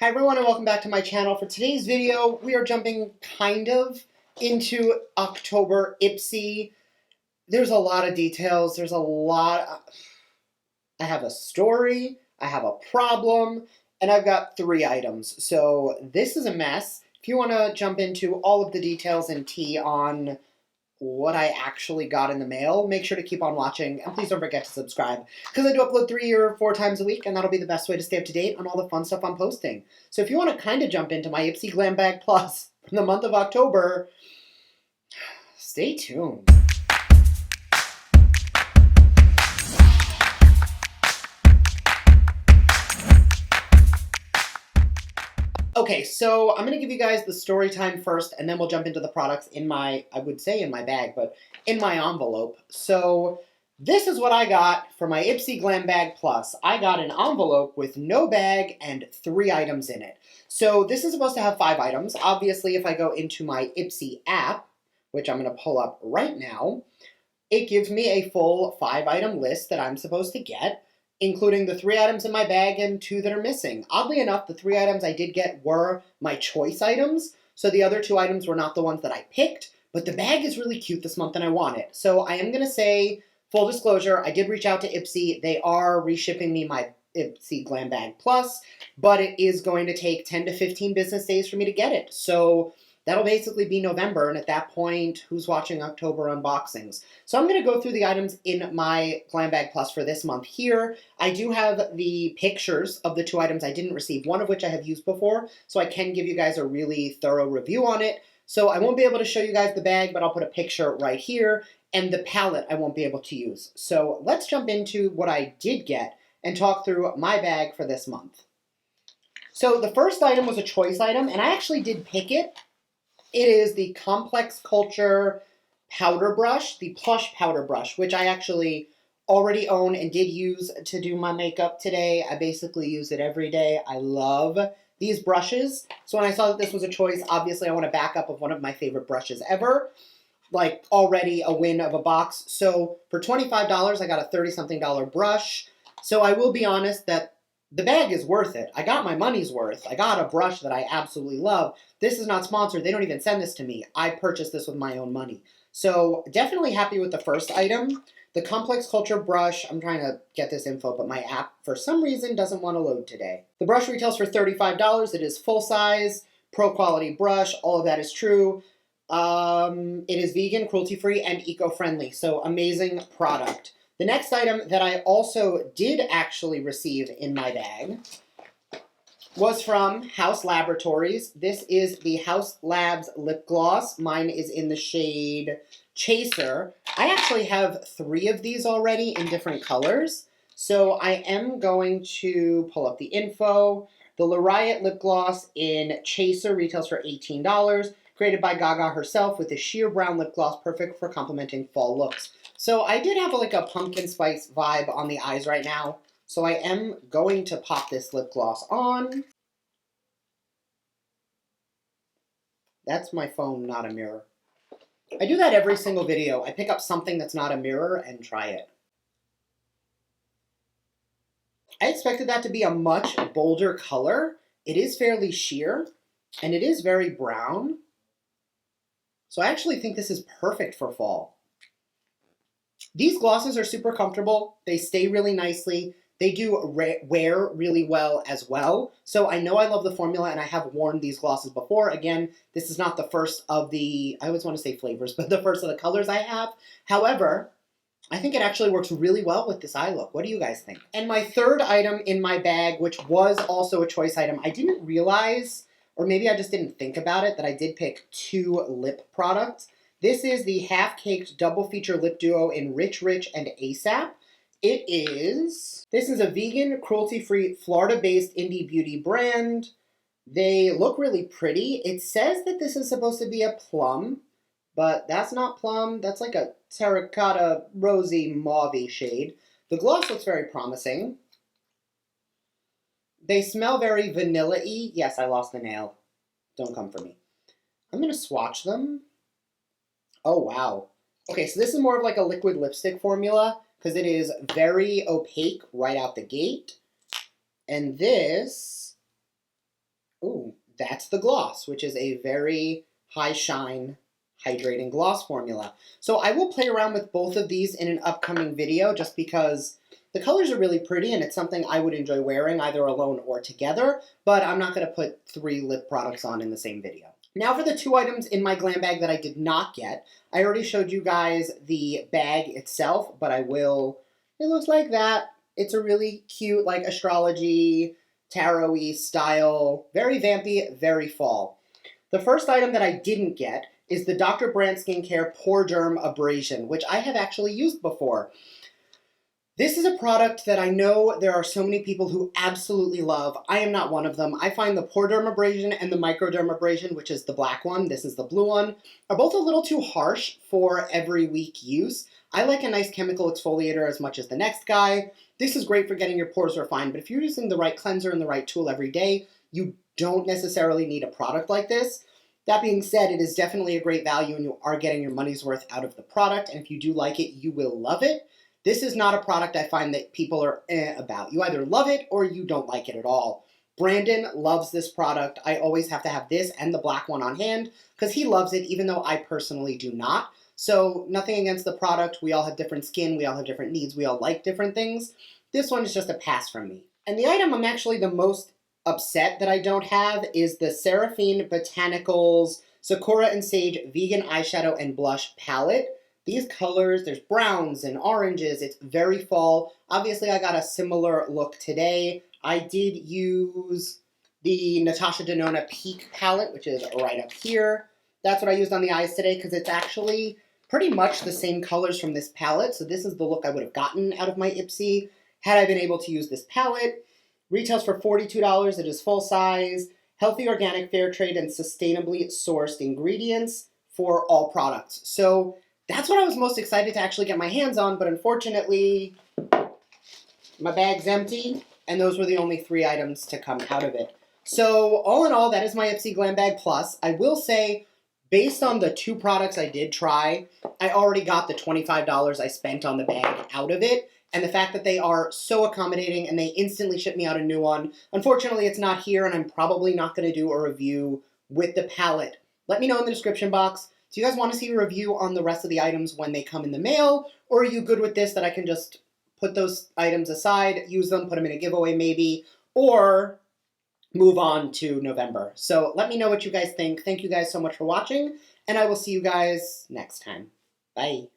Hi everyone and welcome back to my channel. For today's video, we are jumping kind of into October IPSY. There's a lot of details. I have a story, I have a problem, and I've got 3 items. So this is a mess. If you want to jump into all of the details and tea on what I actually got in the mail, make sure to keep on watching, and please don't forget to subscribe, because I do upload 3 or 4 times a week, and that'll be the best way to stay up to date on all the fun stuff I'm posting. So if you want to kind of jump into my IPSY GLAM Bag Plus from the month of October, stay tuned. Okay, so I'm going to give you guys the story time first, and then we'll jump into the products in my, I would say in my bag, but in my envelope. So this is what I got for my IPSY GLAM Bag Plus. I got an envelope with no bag and 3 items in it. So this is supposed to have 5 items. Obviously, if I go into my IPSY app, which I'm going to pull up right now, it gives me a full 5-item list that I'm supposed to get, including the 3 items in my bag and 2 that are missing. Oddly enough, the 3 items I did get were my choice items, so the other 2 items were not the ones that I picked, but the bag is really cute this month and I want it. So I am going to say, full disclosure, I did reach out to IPSY. They are reshipping me my IPSY GLAM Bag Plus, but it is going to take 10 to 15 business days for me to get it. So that'll basically be November, and at that point, who's watching October unboxings? So I'm going to go through the items in my GLAM Bag Plus for this month here. I do have the pictures of the 2 items I didn't receive, one of which I have used before, so I can give you guys a really thorough review on it. So I won't be able to show you guys the bag, but I'll put a picture right here, and the palette I won't be able to use. So let's jump into what I did get and talk through my bag for this month. So the first item was a choice item, and I actually did pick it. It is the Complex Culture powder brush, the plush powder brush, which I actually already own and did use to do my makeup today. I basically use it every day. I love these brushes. So when I saw that this was a choice, obviously I want a backup of one of my favorite brushes ever. Like already a win of a box. So for $25, I got a 30-something brush. So I will be honest that the bag is worth it. I got my money's worth. I got a brush that I absolutely love. This is not sponsored. They don't even send this to me. I purchased this with my own money. So definitely happy with the first item. The Complex Culture brush, I'm trying to get this info, but my app for some reason doesn't want to load today. The brush retails for $35. It is full size, pro quality brush. All of that is true. It is vegan, cruelty-free, and eco-friendly. So amazing product. The next item that I also did actually receive in my bag was from Haus Laboratories. This is the Haus Labs lip gloss. Mine is in the shade Chaser. I actually have 3 of these already in different colors. So I am going to pull up the info. The Laureate lip gloss in Chaser retails for $18. Created by Gaga herself with a sheer brown lip gloss, perfect for complementing fall looks. So I did have like a pumpkin spice vibe on the eyes right now. So I am going to pop this lip gloss on. That's my phone, not a mirror. I do that every single video. I pick up something that's not a mirror and try it. I expected that to be a much bolder color. It is fairly sheer, and it is very brown. So I actually think this is perfect for fall. These glosses are super comfortable. They stay really nicely. They do wear really well as well. So I know I love the formula, and I have worn these glosses before. Again, this is not the first of the, I always want to say flavors, but the first of the colors I have. However, I think it actually works really well with this eye look. What do you guys think? And my third item in my bag, which was also a choice item, I didn't realize, or maybe I just didn't think about it, that I did pick 2 lip products. This is the Half-Caked Double Feature Lip Duo in Rich Rich and ASAP. This is a vegan, cruelty-free, Florida-based indie beauty brand. They look really pretty. It says that this is supposed to be a plum, but that's not plum. That's like a terracotta, rosy, mauve-y shade. The gloss looks very promising. They smell very vanilla-y. Yes, I lost the nail. Don't come for me. I'm going to swatch them. Oh, wow. Okay, so this is more of like a liquid lipstick formula because it is very opaque right out the gate. And this Ooh, that's the gloss, which is a very high shine hydrating gloss formula. So I will play around with both of these in an upcoming video just because the colors are really pretty and it's something I would enjoy wearing either alone or together, but I'm not going to put 3 lip products on in the same video. Now for the 2 items in my glam bag that I did not get. I already showed you guys the bag itself, but it looks like that. It's a really cute, like, astrology, tarot-y style, very vampy, very fall. The first item that I didn't get is the Dr. Brandt Skincare Pore Derm Abrasion, which I have actually used before. This is a product that I know there are so many people who absolutely love. I am not one of them. I find the Pore Derm Abrasion and the Microderm Abrasion, which is the black one, this is the blue one, are both a little too harsh for every week use. I like a nice chemical exfoliator as much as the next guy. This is great for getting your pores refined, but if you're using the right cleanser and the right tool every day, you don't necessarily need a product like this. That being said, it is definitely a great value and you are getting your money's worth out of the product, and if you do like it, you will love it. This is not a product I find that people are about. You either love it or you don't like it at all. Brandon loves this product. I always have to have this and the black one on hand because he loves it, even though I personally do not. So nothing against the product. We all have different skin. We all have different needs. We all like different things. This one is just a pass from me. And the item I'm actually the most upset that I don't have is the Seraphine Botanicals Sakura and Sage Vegan Eyeshadow and Blush Palette. These colors, there's browns and oranges, it's very fall. Obviously, I got a similar look today. I did use the Natasha Denona Peak palette, which is right up here. That's what I used on the eyes today because it's actually pretty much the same colors from this palette. So this is the look I would have gotten out of my IPSY had I been able to use this palette. Retails for $42. It is full size, healthy, organic, fair trade, and sustainably sourced ingredients for all products. So that's what I was most excited to actually get my hands on, but unfortunately, my bag's empty, and those were the only 3 items to come out of it. So, all in all, that is my IPSY Glam Bag Plus. I will say, based on the 2 products I did try, I already got the $25 I spent on the bag out of it, and the fact that they are so accommodating and they instantly ship me out a new one. Unfortunately, it's not here, and I'm probably not going to do a review with the palette. Let me know in the description box. Do you guys want to see a review on the rest of the items when they come in the mail? Or are you good with this that I can just put those items aside, use them, put them in a giveaway maybe, or move on to November? So let me know what you guys think. Thank you guys so much for watching, and I will see you guys next time. Bye.